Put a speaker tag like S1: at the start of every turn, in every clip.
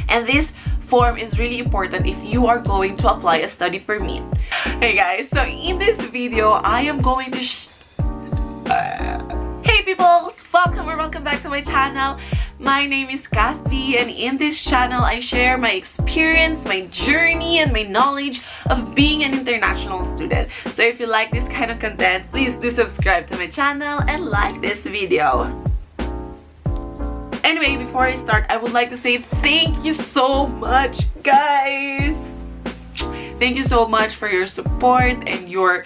S1: and this form is really important if you are going to apply a study permit. Hey guys, so in this video I am going to Hey peoples! Welcome back to my channel. My name is Kath Dee, and in this channel I share my experience, my journey, and my knowledge of being an international student. So if you like this kind of content, please do subscribe to my channel and like this video. Anyway, before I start, I would like to say thank you so much, guys! Thank you so much for your support and your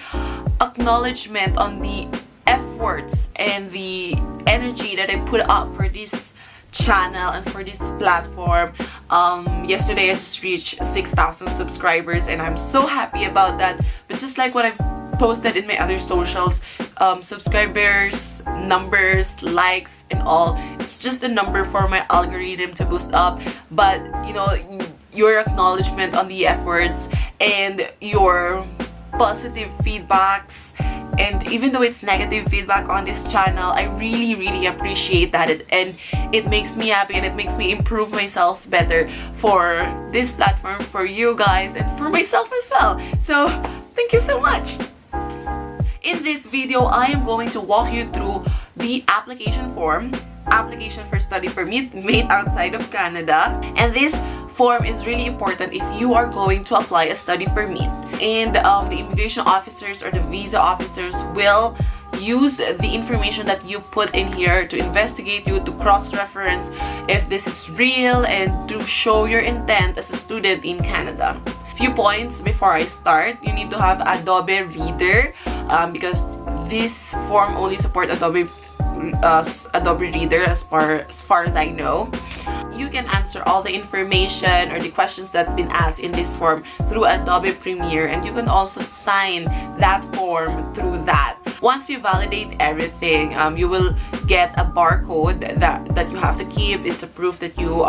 S1: acknowledgement on the efforts and the energy that I put out for this channel and for this platform. Yesterday I just reached 6,000 subscribers and I'm so happy about that. But just like what I've posted in my other socials, subscribers, numbers, likes, and all, it's just a number for my algorithm to boost up. But you know, your acknowledgement on the efforts and your positive feedbacks, and even though it's negative feedback on this channel, I really appreciate that, and it makes me happy and it makes me improve myself better for this platform, for you guys, and for myself as well. So thank you so much. In this video, I am going to walk you through the application form, application for study permit made outside of Canada, and this form is really important if you are going to apply a study permit. And the immigration officers or the visa officers will use the information that you put in here to investigate you, to cross-reference if this is real, and to show your intent as a student in Canada. Few points before I start: you need to have Adobe Reader because this form only supports Adobe Reader as far as I know. You can answer all the information or the questions that have been asked in this form through Adobe Premiere, and you can also sign that form through that. Once you validate everything, you will get a barcode that you have to keep. It's a proof that you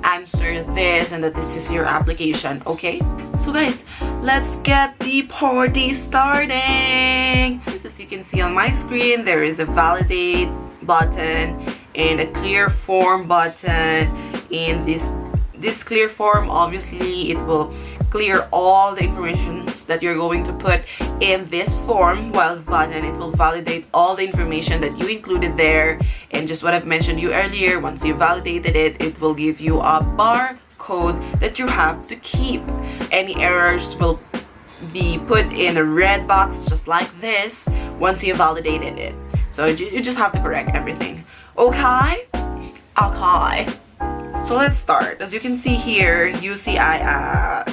S1: answer this and that this is your application. Okay, so guys, let's get the party starting. As you can see on my screen, there is a validate button and a clear form button. In this clear form, obviously it will clear all the information that you're going to put in this form, while button, it will validate all the information that you included there. And just what I've mentioned you earlier, once you validated it, it will give you a barcode that you have to keep. Any errors will be put in a red box just like this once you validated it. So you just have to correct everything. Okay? Okay. So let's start. As you can see here, UCI,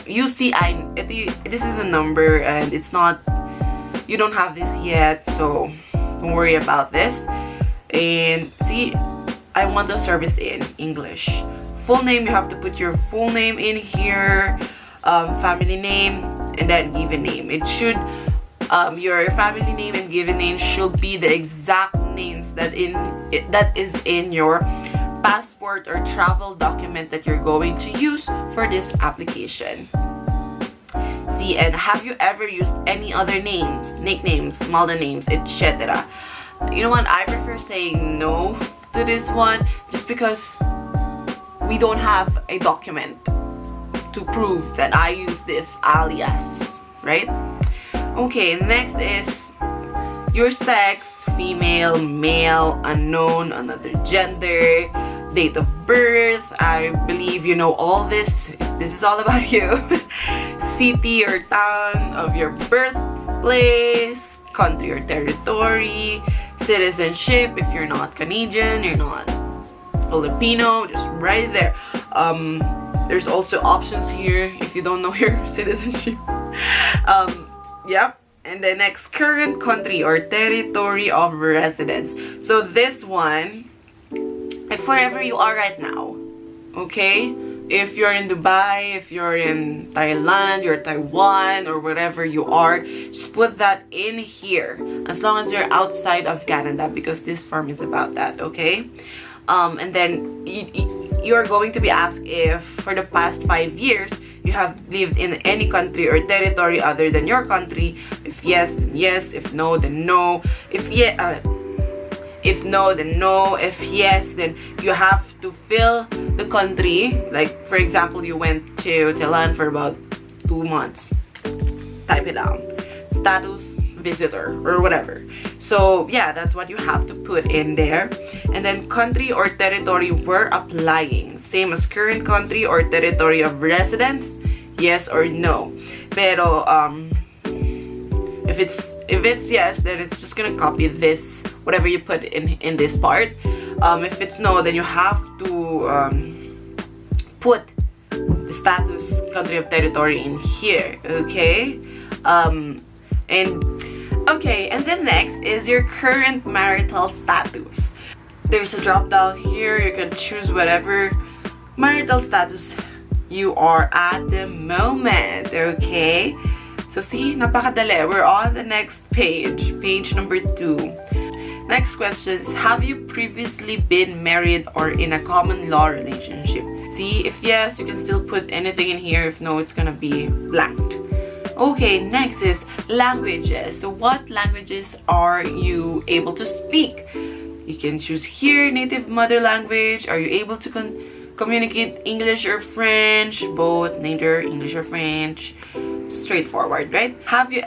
S1: this is a number, and it's not, you don't have this yet, so don't worry about this. And see, I want the service in English. Full name, you have to put your full name in here, family name, and then given name. It should, your family name and given name should be the exact names that is in your passport or travel document that you're going to use for this application. See, and have you ever used any other names, nicknames, smaller names, etc.? You know what, I prefer saying no to this one just because we don't have a document to prove that I use this alias, right? Okay, next is your sex: female, male, unknown, another gender, date of birth. I believe you know all this. This is all about you. City or town of your birthplace, country or territory, citizenship. If you're not Canadian, you're not Filipino, just right there. There's also options here if you don't know your citizenship. Yep. And the next, current country or territory of residence. So this one, if wherever you are right now, okay? If you're in Dubai, if you're in Thailand, or Taiwan, or wherever you are, just put that in here. As long as you're outside of Canada, because this form is about that, okay? And then you're going to be asked if for the past 5 years, you have lived in any country or territory other than your country. If yes, then yes. If no, then no. If If no, then no. If yes, then you have to fill the country. Like, for example, you went to Thailand for about 2 months. Type it down. Status visitor or whatever. So yeah, that's what you have to put in there. And then country or territory we're applying. Same as current country or territory of residence. Yes or no. Pero if it's yes, then it's just gonna copy this, whatever you put in this part. If it's no, then you have to put the status, country of territory in here. Okay. And then next is your current marital status. There's a drop down here. You can choose whatever marital status you are at the moment. Okay. So see, napakadali. We're on the next page. Page number 2. Next question is, have you previously been married or in a common law relationship? See, if yes, you can still put anything in here. If no, it's gonna be blanked. Okay, next is languages. So what languages are you able to speak? You can choose here, native mother language. Are you able to communicate English or French? Both, neither English or French. Straightforward, right? Have you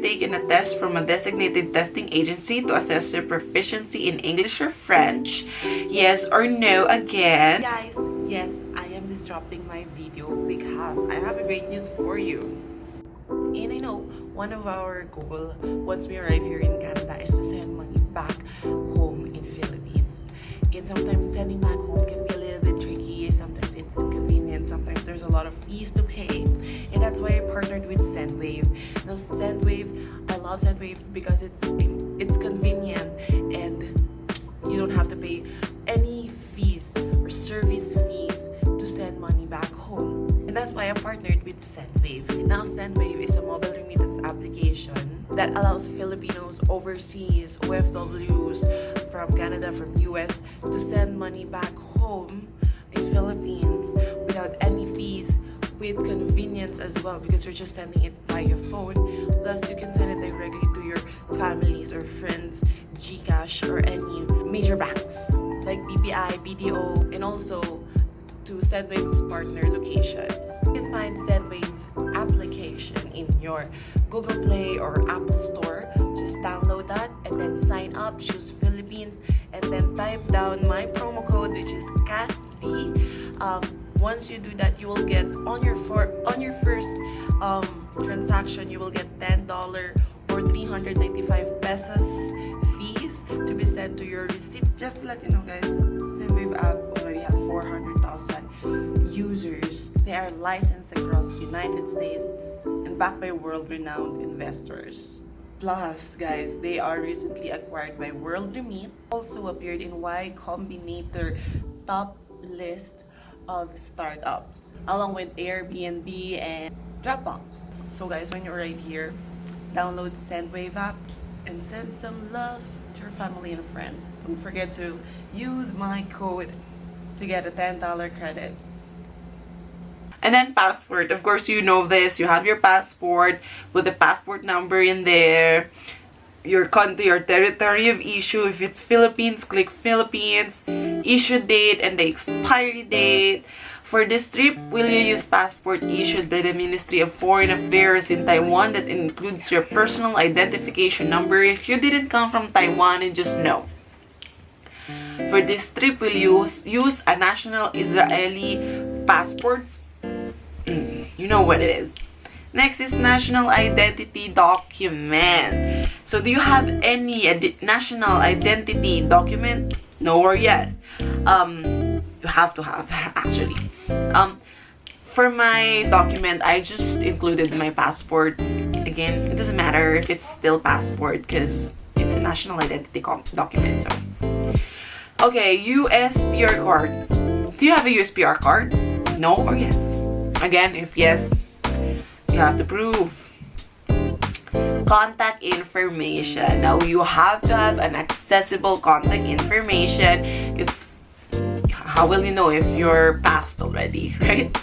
S1: taken a test from a designated testing agency to assess your proficiency in English or French? Yes or no again? Guys, yes, I am disrupting my video because I have a great news for you. And I know one of our goal once we arrive here in Canada is to send money back home in the Philippines. And sometimes sending back home can be a little bit tricky. Sometimes it's inconvenient. Sometimes there's a lot of fees to pay. And that's why I partnered with Sendwave. Now Sendwave, I love Sendwave because it's convenient and you don't have to pay any fees or service fees to send money back home. And that's why I partnered with Sendwave. Now Sendwave is a mobile remittance application that allows Filipinos overseas, OFWs from Canada, from US, to send money back home in Philippines without any fees, with convenience as well, because you're just sending it via phone. Plus, you can send it directly to your families or friends, GCash, or any major banks like BPI, BDO, and also to Sendwave's partner locations. You can find Sendwave application in your Google Play or Apple Store. Just download that and then sign up, choose Philippines, and then type down my promo code, which is Kath Dee. Once you do that, you will get on your first transaction, you will get $10 or 395 pesos fees to be sent to your receipt. Just to let you know, guys, Sendwave app already have 400,000 users. They are licensed across United States and backed by world-renowned investors. Plus, guys, they are recently acquired by World Remit. Also appeared in Y Combinator top list of startups, along with Airbnb and Dropbox. So guys, when you're right here, download Sendwave app and send some love to your family and friends. Don't forget to use my code to get a $10 credit. And then passport. Of course, you know this. You have your passport with the passport number in there. Your country or territory of issue. If it's Philippines, click Philippines. Issue date and the expiry date. For this trip, will you use passport issued by the Ministry of Foreign Affairs in Taiwan that includes your personal identification number? If you didn't come from Taiwan, and just know. For this trip, will you use a national Israeli passports? You know what it is. Next is national identity document. So do you have any national identity document? No or yes? You have to have, actually. For my document, I just included my passport. Again, it doesn't matter if it's still passport because it's a national identity document. So, okay, US PR card. Do you have a US PR card? No or yes? Again, if yes, you have to prove. Contact information. Now, you have to have an accessible contact information because how will you know if you're passed already, right?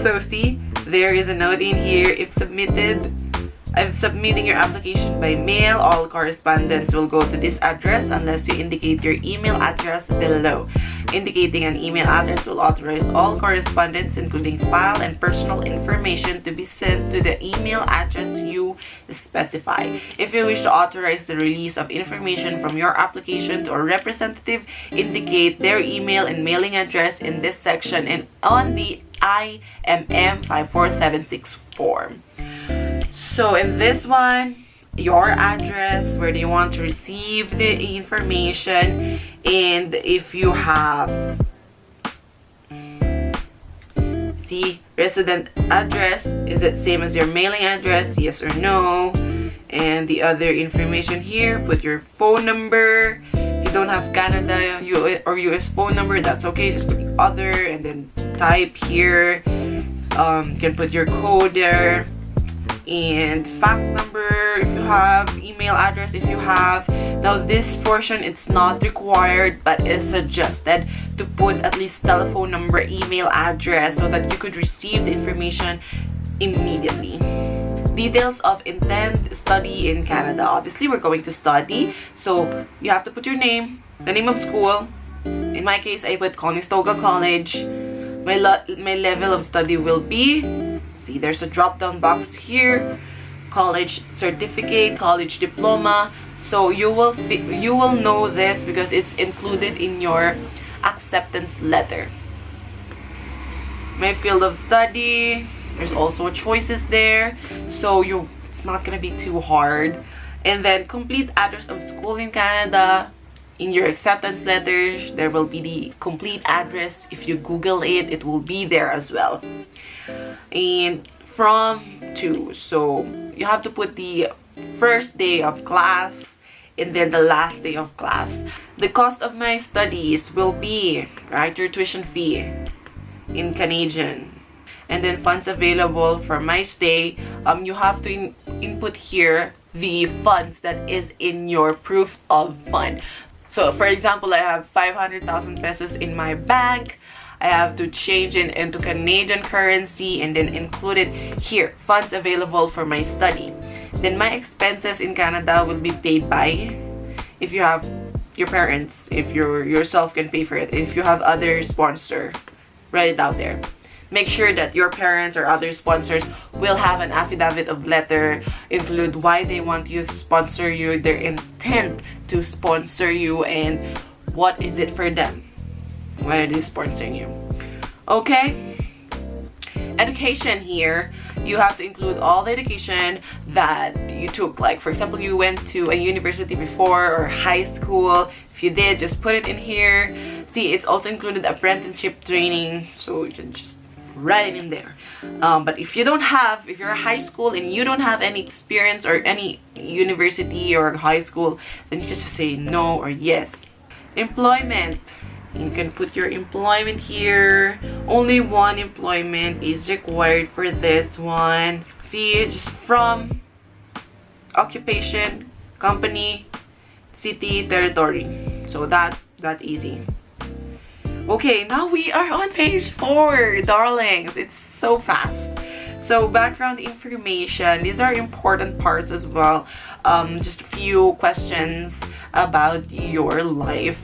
S1: So see, there is a note in here. If submitted, I'm submitting your application by mail. All correspondence will go to this address unless you indicate your email address below. Indicating an email address will authorize all correspondence, including file and personal information, to be sent to the email address you specify. If you wish to authorize the release of information from your application to a representative, indicate their email and mailing address in this section and on the IMM1294e form. So in this one, your address, where do you want to receive the information, and if you have, see, resident address, is it same as your mailing address, yes or no? And the other information here, put your phone number. If you don't have Canada or US phone number, that's okay, just put the other and then type here. You can put your code there, and fax number if you have, email address if you have. Now this portion, it's not required but is suggested to put at least telephone number, email address, so that you could receive the information immediately. Details of intent study in Canada. Obviously we're going to study, so you have to put your name, the name of school. In my case, I put Conestoga College. My level of study will be, see, there's a drop down box here, college certificate, college diploma. So you will know this because it's included in your acceptance letter. My field of study, there's also choices there, so it's not gonna be too hard. And then complete address of school in Canada. In your acceptance letter, there will be the complete address. If you Google it, it will be there as well. And from to, so you have to put the first day of class and then the last day of class. The cost of my studies will be, right, your tuition fee in Canadian, and then funds available for my stay. You have to input here the funds that is in your proof of fund. So for example, I have 500,000 pesos in my bank. I have to change it into Canadian currency and then include it here, funds available for my study. Then my expenses in Canada will be paid by, if you have your parents, if you yourself can pay for it, if you have other sponsor, write it out there. Make sure that your parents or other sponsors will have an affidavit of letter, include why they want you to sponsor you, their intent to sponsor you, and what is it for them, why are they sponsoring you. Okay, education here, you have to include all the education that you took. Like for example, you went to a university before or high school. If you did, just put it in here. See, it's also included apprenticeship training, so you can just write it in there. But if you don't have, if you're a high school and you don't have any experience or any university or high school, then you just say no or yes. Employment, you can put your employment here. Only one employment is required for this one. See, just from, occupation, company, city, territory. So that easy. Okay, now we are on page 4, darlings. It's so fast. So background information, these are important parts as well. Just a few questions about your life.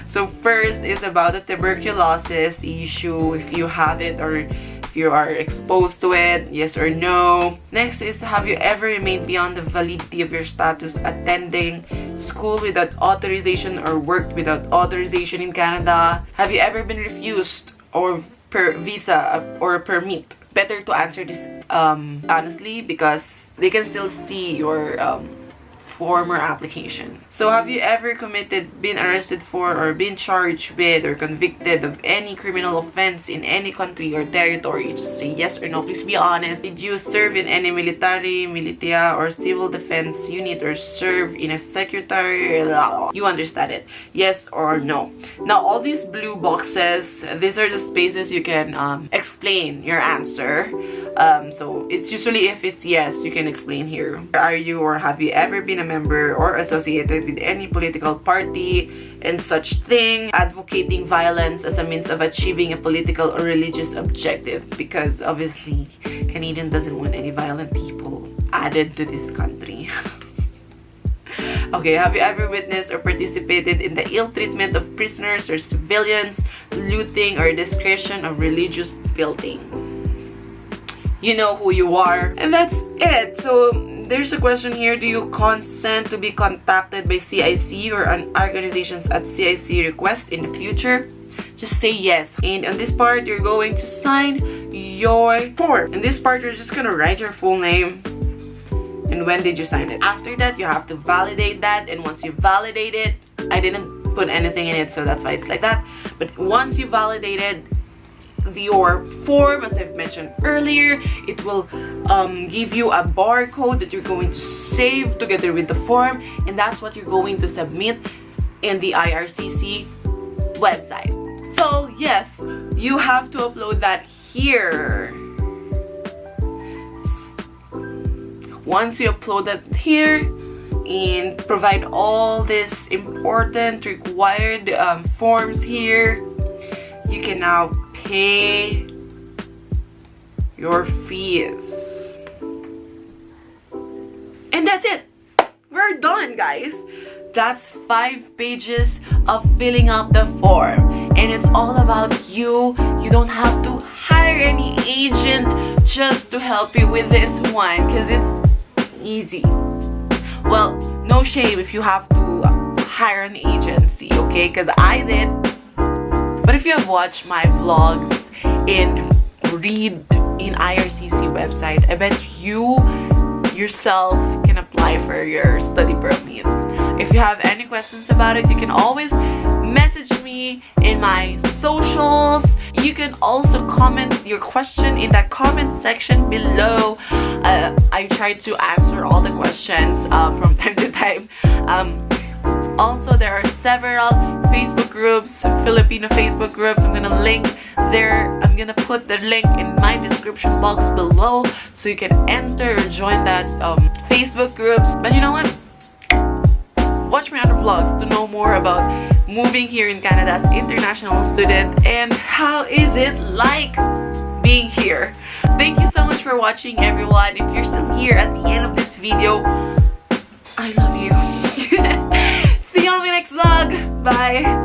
S1: So first is about the tuberculosis issue, if you have it or if you are exposed to it, yes or no. Next is, have you ever remained beyond the validity of your status attending school without authorization or worked without authorization in Canada? Have you ever been refused or per visa or permit? Better to answer this honestly, because they can still see your former application. So have you ever been arrested for or been charged with or convicted of any criminal offense in any country or territory? Just say yes or no, please be honest. Did you serve in any military, militia, or civil defense unit, or serve in a secretary? You understand it, yes or no. Now all these blue boxes, these are the spaces you can explain your answer. So it's usually if it's yes, you can explain here. Are you or have you ever been a member or associated with any political party and such thing, advocating violence as a means of achieving a political or religious objective? Because obviously Canadian doesn't want any violent people added to this country. Okay, have you ever witnessed or participated in the ill treatment of prisoners or civilians, looting or desecration of religious building? You know who you are. And that's it. So there's a question here. Do you consent to be contacted by CIC or an organizations at CIC request in the future? Just say yes. And on this part, you're going to sign your form. In this part, you're just gonna write your full name and when did you sign it. After that, you have to validate that, and once you validate it, I didn't put anything in it, so that's why it's like that. But once you validated your form, as I've mentioned earlier, it will give you a barcode that you're going to save together with the form, and that's what you're going to submit in the IRCC website. So yes, you have to upload that here. Once you upload that here and provide all this important required forms here, you can now pay your fees. And that's it. We're done, guys. That's 5 pages of filling out the form. And it's all about you. You don't have to hire any agent just to help you with this one, because it's easy. Well, no shame if you have to hire an agency, okay? Because I did. But if you have watched my vlogs and read in IRCC website, I bet you yourself can apply for your study permit. If you have any questions about it, you can always message me in my socials. You can also comment your question in that comment section below. I try to answer all the questions from time to time. Also, there are several Facebook groups, Filipino Facebook groups. I'm gonna link there. I'm gonna put the link in my description box below so you can enter or join that Facebook groups. But you know what? Watch my other vlogs to know more about moving here in Canada as international student and how is it like being here. Thank you so much for watching, everyone. If you're still here at the end of this video, I love you. See you on my next vlog. Bye.